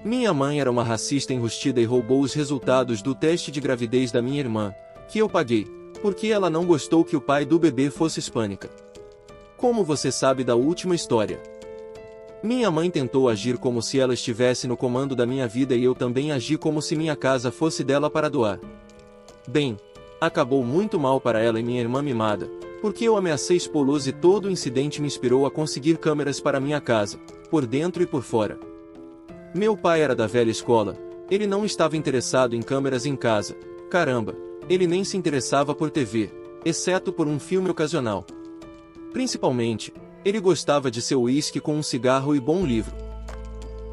Minha mãe era uma racista enrustida e roubou os resultados do teste de gravidez da minha irmã, que eu paguei, porque ela não gostou que o pai do bebê fosse hispânica. Como você sabe da última história? Minha mãe tentou agir como se ela estivesse no comando da minha vida e eu também agi como se minha casa fosse dela para doar. Bem, acabou muito mal para ela e minha irmã mimada, porque eu ameacei expô-los e todo o incidente me inspirou a conseguir câmeras para minha casa, por dentro e por fora. Meu pai era da velha escola, ele não estava interessado em câmeras em casa, caramba, ele nem se interessava por TV, exceto por um filme ocasional. Principalmente, ele gostava de seu uísque com um cigarro e bom livro.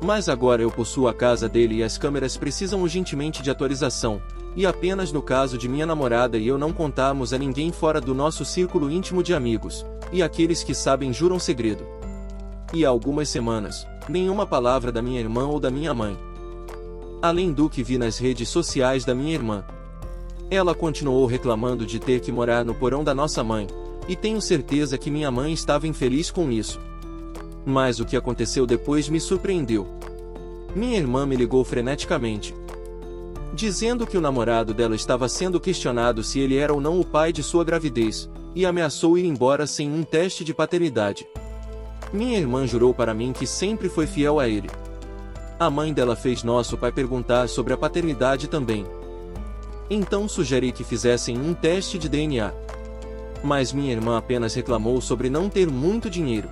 Mas agora eu possuo a casa dele e as câmeras precisam urgentemente de atualização, e apenas no caso de minha namorada e eu não contarmos a ninguém fora do nosso círculo íntimo de amigos, e aqueles que sabem juram segredo. E há algumas semanas, nenhuma palavra da minha irmã ou da minha mãe. Além do que vi nas redes sociais da minha irmã. Ela continuou reclamando de ter que morar no porão da nossa mãe, e tenho certeza que minha mãe estava infeliz com isso. Mas o que aconteceu depois me surpreendeu. Minha irmã me ligou freneticamente, dizendo que o namorado dela estava sendo questionado se ele era ou não o pai de sua gravidez, e ameaçou ir embora sem um teste de paternidade. Minha irmã jurou para mim que sempre foi fiel a ele. A mãe dela fez nosso pai perguntar sobre a paternidade também. Então sugeri que fizessem um teste de DNA. Mas minha irmã apenas reclamou sobre não ter muito dinheiro.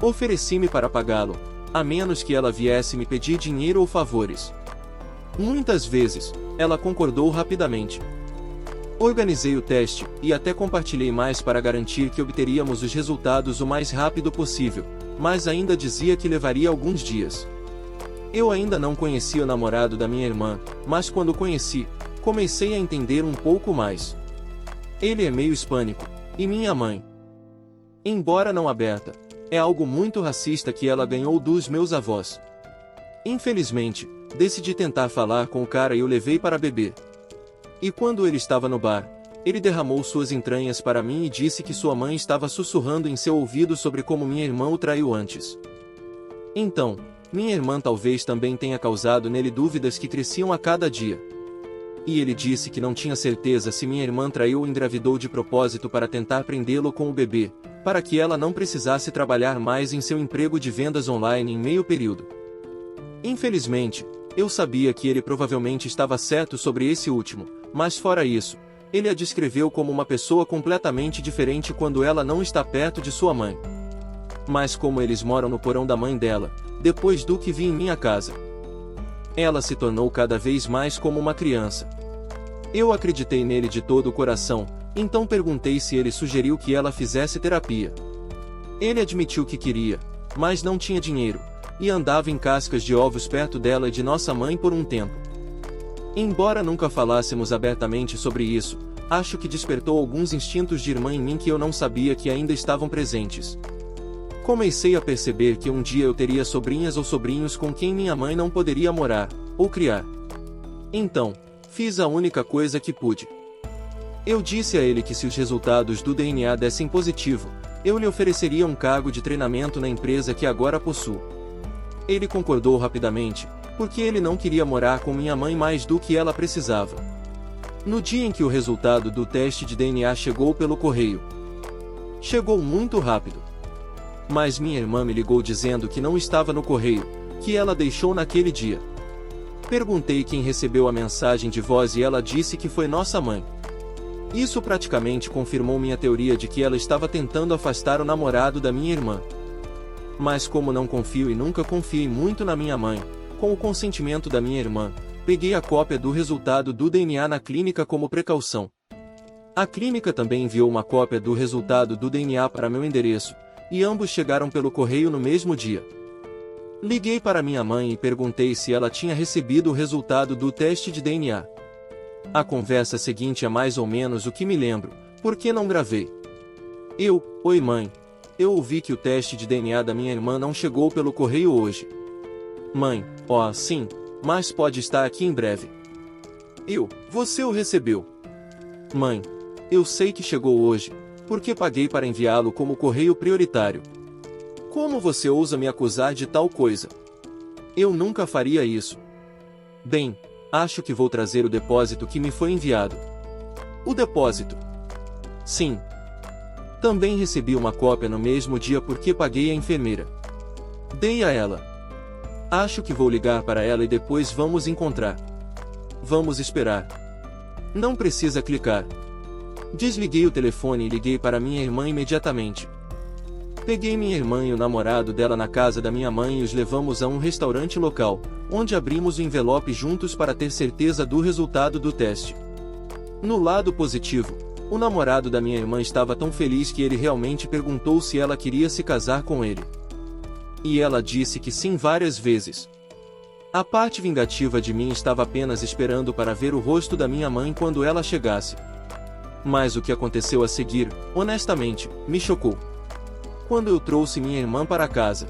Ofereci-me para pagá-lo, a menos que ela viesse me pedir dinheiro ou favores. Muitas vezes, ela concordou rapidamente. Organizei o teste, e até compartilhei mais para garantir que obteríamos os resultados o mais rápido possível, mas ainda dizia que levaria alguns dias. Eu ainda não conhecia o namorado da minha irmã, mas quando o conheci, comecei a entender um pouco mais. Ele é meio hispânico, e minha mãe, embora não aberta, é algo muito racista que ela ganhou dos meus avós. Infelizmente, decidi tentar falar com o cara e o levei para beber. E quando ele estava no bar, ele derramou suas entranhas para mim e disse que sua mãe estava sussurrando em seu ouvido sobre como minha irmã o traiu antes. Então, minha irmã talvez também tenha causado nele dúvidas que cresciam a cada dia. E ele disse que não tinha certeza se minha irmã traiu ou engravidou de propósito para tentar prendê-lo com o bebê, para que ela não precisasse trabalhar mais em seu emprego de vendas online em meio período. Infelizmente, eu sabia que ele provavelmente estava certo sobre esse último, mas fora isso, ele a descreveu como uma pessoa completamente diferente quando ela não está perto de sua mãe. Mas como eles moram no porão da mãe dela, depois do que vi em minha casa, ela se tornou cada vez mais como uma criança. Eu acreditei nele de todo o coração, então perguntei se ele sugeriu que ela fizesse terapia. Ele admitiu que queria, mas não tinha dinheiro, e andava em cascas de ovos perto dela e de nossa mãe por um tempo. Embora nunca falássemos abertamente sobre isso, acho que despertou alguns instintos de irmã em mim que eu não sabia que ainda estavam presentes. Comecei a perceber que um dia eu teria sobrinhas ou sobrinhos com quem minha mãe não poderia morar, ou criar. Então, fiz a única coisa que pude. Eu disse a ele que se os resultados do DNA dessem positivo, eu lhe ofereceria um cargo de treinamento na empresa que agora possuo. Ele concordou rapidamente, porque ele não queria morar com minha mãe mais do que ela precisava. No dia em que o resultado do teste de DNA chegou pelo correio, chegou muito rápido. Mas minha irmã me ligou dizendo que não estava no correio, que ela deixou naquele dia. Perguntei quem recebeu a mensagem de voz e ela disse que foi nossa mãe. Isso praticamente confirmou minha teoria de que ela estava tentando afastar o namorado da minha irmã. Mas como não confio e nunca confiei muito na minha mãe, com o consentimento da minha irmã, peguei a cópia do resultado do DNA na clínica como precaução. A clínica também enviou uma cópia do resultado do DNA para meu endereço, e ambos chegaram pelo correio no mesmo dia. Liguei para minha mãe e perguntei se ela tinha recebido o resultado do teste de DNA. A conversa seguinte é mais ou menos o que me lembro, porque não gravei. Oi mãe, eu ouvi que o teste de DNA da minha irmã não chegou pelo correio hoje. Mãe, sim, mas pode estar aqui em breve. Você o recebeu? Mãe, eu sei que chegou hoje, porque paguei para enviá-lo como correio prioritário. Como você ousa me acusar de tal coisa? Eu nunca faria isso. Bem, acho que vou trazer o depósito que me foi enviado. O depósito? Sim. Também recebi uma cópia no mesmo dia porque paguei a enfermeira. Dei a ela. Acho que vou ligar para ela e depois vamos encontrar. Vamos esperar. Não precisa clicar. Desliguei o telefone e liguei para minha irmã imediatamente. Peguei minha irmã e o namorado dela na casa da minha mãe e os levamos a um restaurante local, onde abrimos o envelope juntos para ter certeza do resultado do teste. No lado positivo, o namorado da minha irmã estava tão feliz que ele realmente perguntou se ela queria se casar com ele. E ela disse que sim várias vezes. A parte vingativa de mim estava apenas esperando para ver o rosto da minha mãe quando ela chegasse. Mas o que aconteceu a seguir, honestamente, me chocou. Quando eu trouxe minha irmã para casa,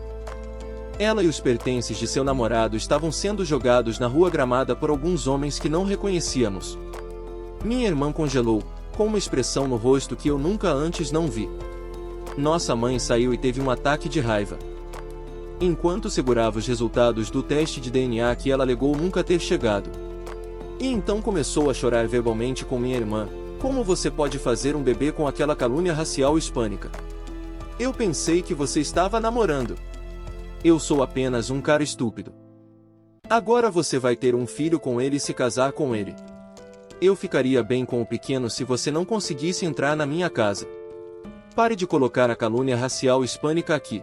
ela e os pertences de seu namorado estavam sendo jogados na rua gramada por alguns homens que não reconhecíamos. Minha irmã congelou, com uma expressão no rosto que eu nunca antes não vi. Nossa mãe saiu e teve um ataque de raiva. Enquanto segurava os resultados do teste de DNA que ela alegou nunca ter chegado. E então começou a chorar verbalmente com minha irmã. Como você pode fazer um bebê com aquela calúnia racial hispânica? Eu pensei que você estava namorando. Eu sou apenas um cara estúpido. Agora você vai ter um filho com ele e se casar com ele. Eu ficaria bem com o pequeno se você não conseguisse entrar na minha casa. Pare de colocar a calúnia racial hispânica aqui.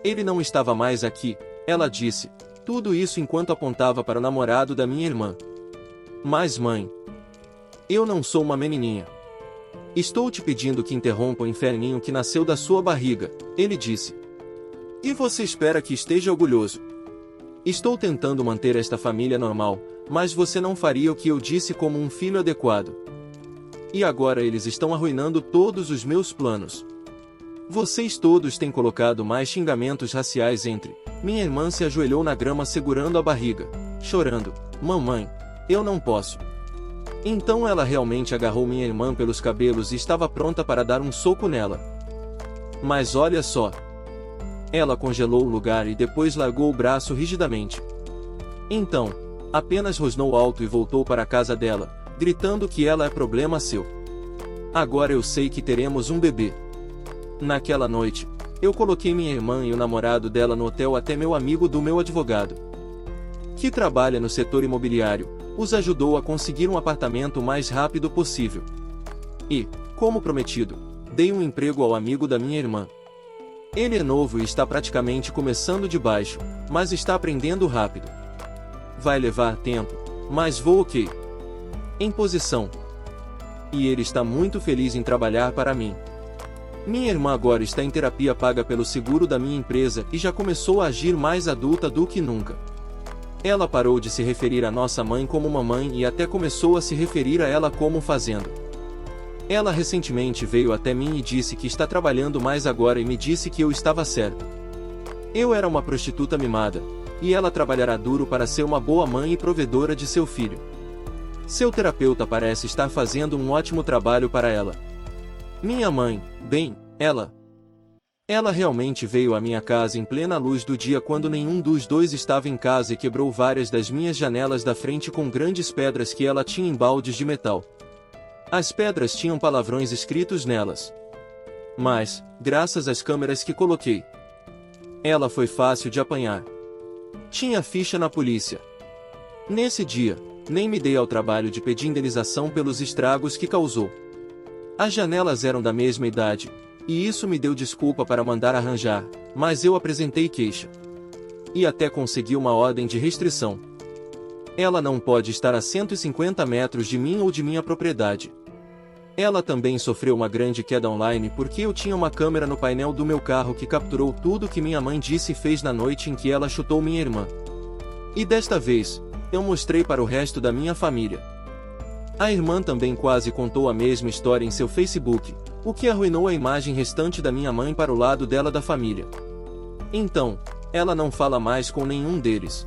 Ele não estava mais aqui, ela disse, tudo isso enquanto apontava para o namorado da minha irmã. Mas mãe, eu não sou uma menininha. Estou te pedindo que interrompa o inferninho que nasceu da sua barriga, ele disse. E você espera que esteja orgulhoso. Estou tentando manter esta família normal, mas você não faria o que eu disse como um filho adequado. E agora eles estão arruinando todos os meus planos. Vocês todos têm colocado mais xingamentos raciais entre. Minha irmã se ajoelhou na grama segurando a barriga, chorando. Mamãe, eu não posso. Então ela realmente agarrou minha irmã pelos cabelos e estava pronta para dar um soco nela. Mas olha só. Ela congelou o lugar e depois largou o braço rigidamente. Então, apenas rosnou alto e voltou para a casa dela, gritando que ela é problema seu. Agora eu sei que teremos um bebê. Naquela noite, eu coloquei minha irmã e o namorado dela no hotel até meu amigo do meu advogado, que trabalha no setor imobiliário, os ajudou a conseguir um apartamento o mais rápido possível. E, como prometido, dei um emprego ao amigo da minha irmã. Ele é novo e está praticamente começando de baixo, mas está aprendendo rápido. Vai levar tempo, mas vou ok. Em posição. E ele está muito feliz em trabalhar para mim. Minha irmã agora está em terapia paga pelo seguro da minha empresa e já começou a agir mais adulta do que nunca. Ela parou de se referir à nossa mãe como mamãe e até começou a se referir a ela como fazendo. Ela recentemente veio até mim e disse que está trabalhando mais agora e me disse que eu estava certo. Eu era uma prostituta mimada, e ela trabalhará duro para ser uma boa mãe e provedora de seu filho. Seu terapeuta parece estar fazendo um ótimo trabalho para ela. Minha mãe, bem, Ela realmente veio à minha casa em plena luz do dia quando nenhum dos dois estava em casa e quebrou várias das minhas janelas da frente com grandes pedras que ela tinha em baldes de metal. As pedras tinham palavrões escritos nelas. Mas, graças às câmeras que coloquei, ela foi fácil de apanhar. Tinha ficha na polícia. Nesse dia, nem me dei ao trabalho de pedir indenização pelos estragos que causou. As janelas eram da mesma idade, e isso me deu desculpa para mandar arranjar, mas eu apresentei queixa. E até consegui uma ordem de restrição. Ela não pode estar a 150 metros de mim ou de minha propriedade. Ela também sofreu uma grande queda online porque eu tinha uma câmera no painel do meu carro que capturou tudo que minha mãe disse e fez na noite em que ela chutou minha irmã. E desta vez, eu mostrei para o resto da minha família. A irmã também quase contou a mesma história em seu Facebook, o que arruinou a imagem restante da minha mãe para o lado dela da família. Então, ela não fala mais com nenhum deles.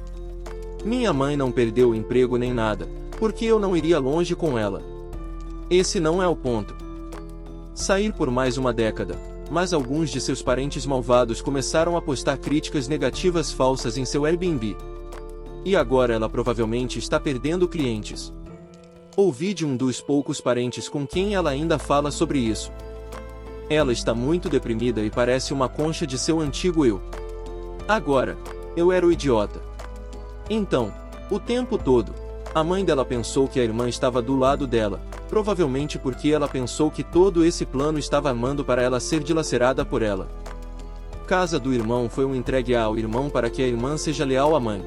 Minha mãe não perdeu o emprego nem nada, porque eu não iria longe com ela. Esse não é o ponto. Sair por mais uma década, mas alguns de seus parentes malvados começaram a postar críticas negativas falsas em seu Airbnb. E agora ela provavelmente está perdendo clientes. Ouvi de um dos poucos parentes com quem ela ainda fala sobre isso. Ela está muito deprimida e parece uma concha de seu antigo eu. Agora, eu era o idiota. Então, o tempo todo, a mãe dela pensou que a irmã estava do lado dela, provavelmente porque ela pensou que todo esse plano estava armando para ela ser dilacerada por ela. Casa do irmão foi entregue ao irmão para que a irmã seja leal à mãe.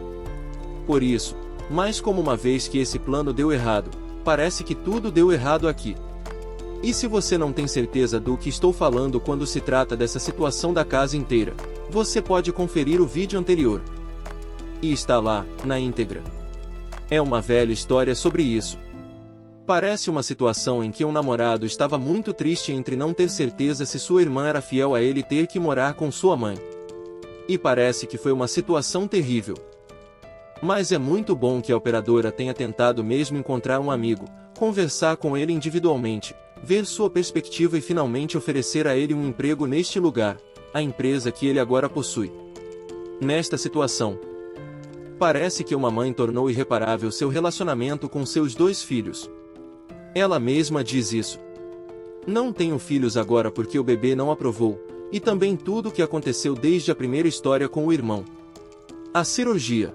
Por isso, mas como uma vez que esse plano deu errado, parece que tudo deu errado aqui. E se você não tem certeza do que estou falando quando se trata dessa situação da casa inteira, você pode conferir o vídeo anterior. E está lá, na íntegra. É uma velha história sobre isso. Parece uma situação em que um namorado estava muito triste entre não ter certeza se sua irmã era fiel a ele e ter que morar com sua mãe. E parece que foi uma situação terrível. Mas é muito bom que a operadora tenha tentado mesmo encontrar um amigo, conversar com ele individualmente, ver sua perspectiva e finalmente oferecer a ele um emprego neste lugar, a empresa que ele agora possui. Nesta situação, parece que uma mãe tornou irreparável seu relacionamento com seus 2 filhos. Ela mesma diz isso. Não tenho filhos agora porque o bebê não aprovou, e também tudo o que aconteceu desde a primeira história com o irmão. A cirurgia.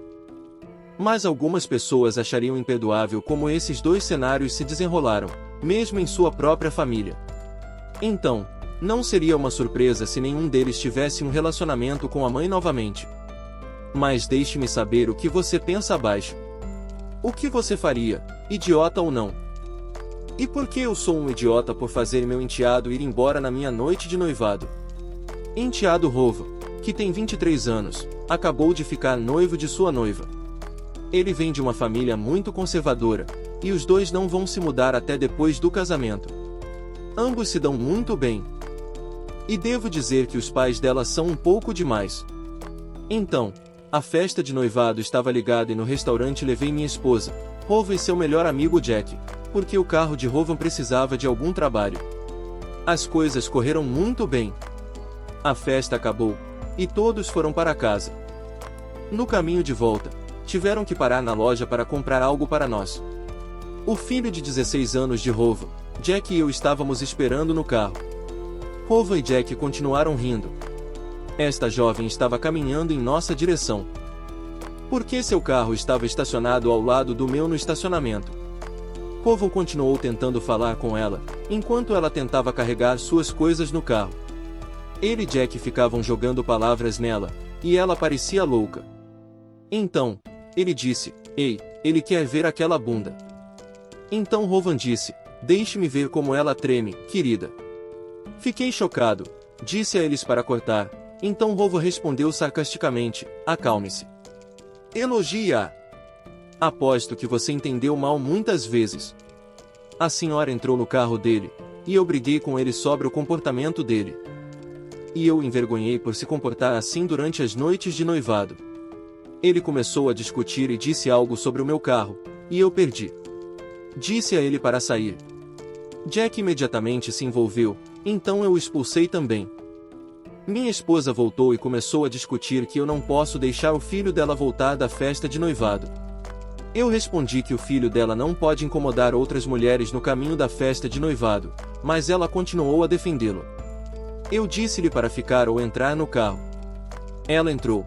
Mas algumas pessoas achariam imperdoável como esses 2 cenários se desenrolaram, mesmo em sua própria família. Então, não seria uma surpresa se nenhum deles tivesse um relacionamento com a mãe novamente. Mas deixe-me saber o que você pensa abaixo. O que você faria, idiota ou não? E por que eu sou um idiota por fazer meu enteado ir embora na minha noite de noivado? Enteado Rova, que tem 23 anos, acabou de ficar noivo de sua noiva. Ele vem de uma família muito conservadora, e os 2 não vão se mudar até depois do casamento. Ambos se dão muito bem. E devo dizer que os pais dela são um pouco demais. Então, a festa de noivado estava ligada e no restaurante levei minha esposa, Rova e seu melhor amigo Jack, porque o carro de Rovan precisava de algum trabalho. As coisas correram muito bem. A festa acabou, e todos foram para casa. No caminho de volta, tiveram que parar na loja para comprar algo para nós. O filho de 16 anos de Rova, Jack e eu estávamos esperando no carro. Rova e Jack continuaram rindo. Esta jovem estava caminhando em nossa direção. Porque seu carro estava estacionado ao lado do meu no estacionamento. Rova continuou tentando falar com ela, enquanto ela tentava carregar suas coisas no carro. Ele e Jack ficavam jogando palavras nela, e ela parecia louca. Então, ele disse, "Ei, ele quer ver aquela bunda." Então Rovan disse, "Deixe-me ver como ela treme, querida." Fiquei chocado, disse a eles para cortar, então Rova respondeu sarcasticamente, "Acalme-se. Elogie-a. Aposto que você entendeu mal muitas vezes." A senhora entrou no carro dele, e eu briguei com ele sobre o comportamento dele. E eu o envergonhei por se comportar assim durante as noites de noivado. Ele começou a discutir e disse algo sobre o meu carro, e eu perdi. Disse a ele para sair. Jack imediatamente se envolveu, então eu o expulsei também. Minha esposa voltou e começou a discutir que eu não posso deixar o filho dela voltar da festa de noivado. Eu respondi que o filho dela não pode incomodar outras mulheres no caminho da festa de noivado, mas ela continuou a defendê-lo. Eu disse-lhe para ficar ou entrar no carro. Ela entrou.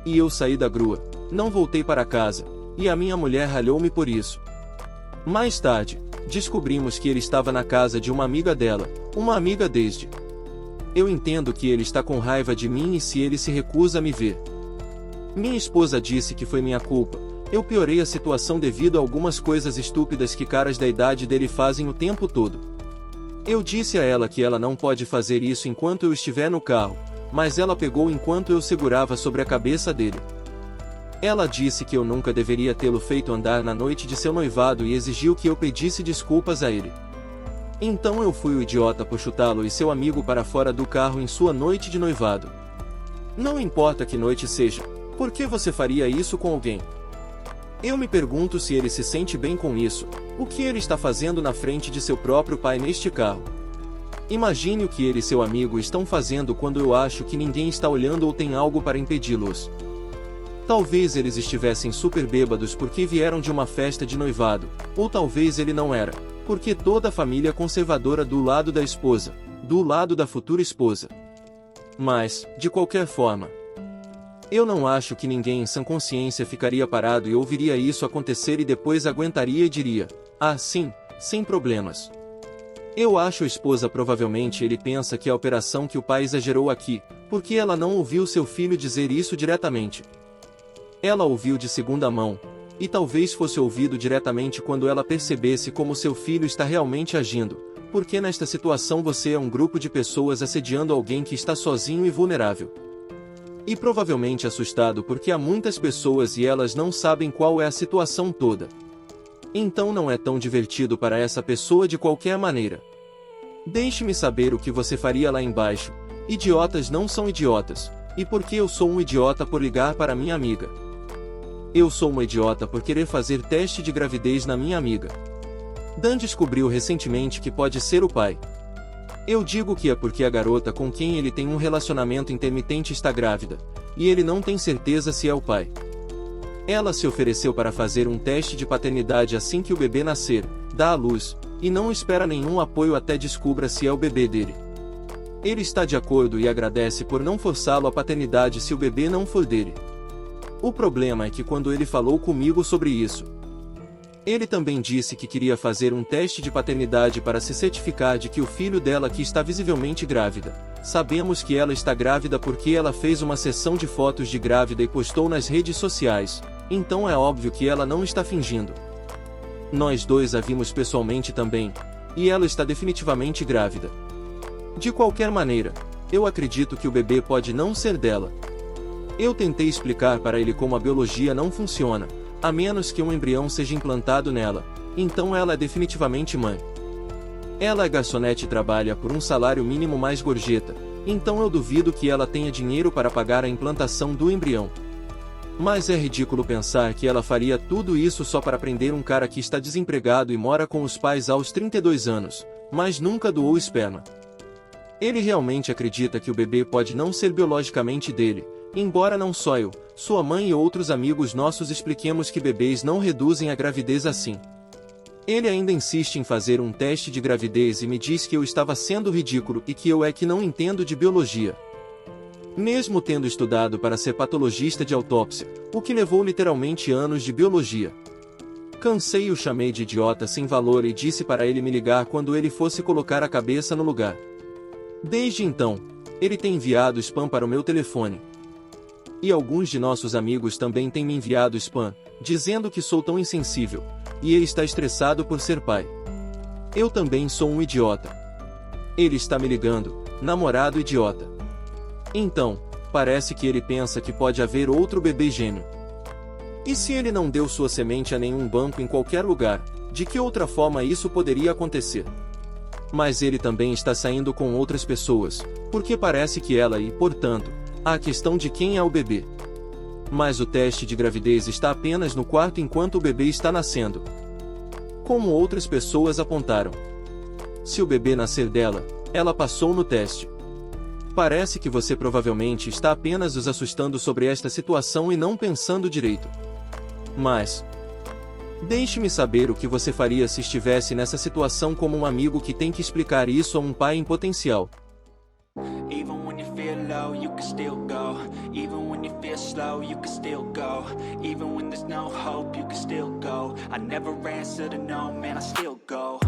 E eu saí da grua, não voltei para casa, e a minha mulher ralhou-me por isso. Mais tarde, descobrimos que ele estava na casa de uma amiga dela, uma amiga desde. Eu entendo que ele está com raiva de mim e se ele se recusa a me ver. Minha esposa disse que foi minha culpa, eu piorei a situação devido a algumas coisas estúpidas que caras da idade dele fazem o tempo todo. Eu disse a ela que ela não pode fazer isso enquanto eu estiver no carro, mas ela pegou enquanto eu segurava sobre a cabeça dele. Ela disse que eu nunca deveria tê-lo feito andar na noite de seu noivado e exigiu que eu pedisse desculpas a ele. Então eu fui o idiota por chutá-lo e seu amigo para fora do carro em sua noite de noivado. Não importa que noite seja, por que você faria isso com alguém? Eu me pergunto se ele se sente bem com isso, o que ele está fazendo na frente de seu próprio pai neste carro. Imagine o que ele e seu amigo estão fazendo quando eu acho que ninguém está olhando ou tem algo para impedi-los. Talvez eles estivessem super bêbados porque vieram de uma festa de noivado, ou talvez ele não era, porque toda a família é conservadora do lado da esposa, do lado da futura esposa. Mas, de qualquer forma, eu não acho que ninguém em sã consciência ficaria parado e ouviria isso acontecer e depois aguentaria e diria, ah sim, sem problemas. Eu acho a esposa provavelmente ele pensa que a operação que o pai exagerou aqui, porque ela não ouviu seu filho dizer isso diretamente. Ela ouviu de segunda mão, e talvez fosse ouvido diretamente quando ela percebesse como seu filho está realmente agindo, porque nesta situação você é um grupo de pessoas assediando alguém que está sozinho e vulnerável. E provavelmente assustado porque há muitas pessoas e elas não sabem qual é a situação toda. Então não é tão divertido para essa pessoa de qualquer maneira. Deixe-me saber o que você faria lá embaixo. Idiotas não são idiotas. E por que eu sou um idiota por ligar para minha amiga? Eu sou uma idiota por querer fazer teste de gravidez na minha amiga. Dan descobriu recentemente que pode ser o pai. Eu digo que é porque a garota com quem ele tem um relacionamento intermitente está grávida, e ele não tem certeza se é o pai. Ela se ofereceu para fazer um teste de paternidade assim que o bebê nascer, dá à luz, e não espera nenhum apoio até descubra se é o bebê dele. Ele está de acordo e agradece por não forçá-lo à paternidade se o bebê não for dele. O problema é que quando ele falou comigo sobre isso, ele também disse que queria fazer um teste de paternidade para se certificar de que o filho dela que está visivelmente grávida. Sabemos que ela está grávida porque ela fez uma sessão de fotos de grávida e postou nas redes sociais, então é óbvio que ela não está fingindo. Nós dois a vimos pessoalmente também, e ela está definitivamente grávida. De qualquer maneira, eu acredito que o bebê pode não ser dela. Eu tentei explicar para ele como a biologia não funciona, a menos que um embrião seja implantado nela, então ela é definitivamente mãe. Ela é garçonete e trabalha por um salário mínimo mais gorjeta, então eu duvido que ela tenha dinheiro para pagar a implantação do embrião. Mas é ridículo pensar que ela faria tudo isso só para prender um cara que está desempregado e mora com os pais aos 32 anos, mas nunca doou esperma. Ele realmente acredita que o bebê pode não ser biologicamente dele, embora não só eu, sua mãe e outros amigos nossos expliquemos que bebês não reduzem a gravidez assim. Ele ainda insiste em fazer um teste de gravidez e me diz que eu estava sendo ridículo e que eu é que não entendo de biologia. Mesmo tendo estudado para ser patologista de autópsia, o que levou literalmente anos de biologia. Cansei e o chamei de idiota sem valor e disse para ele me ligar quando ele fosse colocar a cabeça no lugar. Desde então, ele tem enviado spam para o meu telefone. E alguns de nossos amigos também têm me enviado spam, dizendo que sou tão insensível, e ele está estressado por ser pai. Eu também sou um idiota. Ele está me ligando, namorado idiota. Então, parece que ele pensa que pode haver outro bebê gêmeo. E se ele não deu sua semente a nenhum banco em qualquer lugar, de que outra forma isso poderia acontecer? Mas ele também está saindo com outras pessoas, porque parece que ela e, portanto, há a questão de quem é o bebê. Mas o teste de gravidez está apenas no quarto enquanto o bebê está nascendo. Como outras pessoas apontaram. Se o bebê nascer dela, ela passou no teste. Parece que você provavelmente está apenas os assustando sobre esta situação e não pensando direito. Mas deixe-me saber o que você faria se estivesse nessa situação como um amigo que tem que explicar isso a um pai em potencial. Even when you feel low, you can still go. Even when you feel slow, you can still go. Even when there's no hope, you can still go. I never answer to no, man, I still go.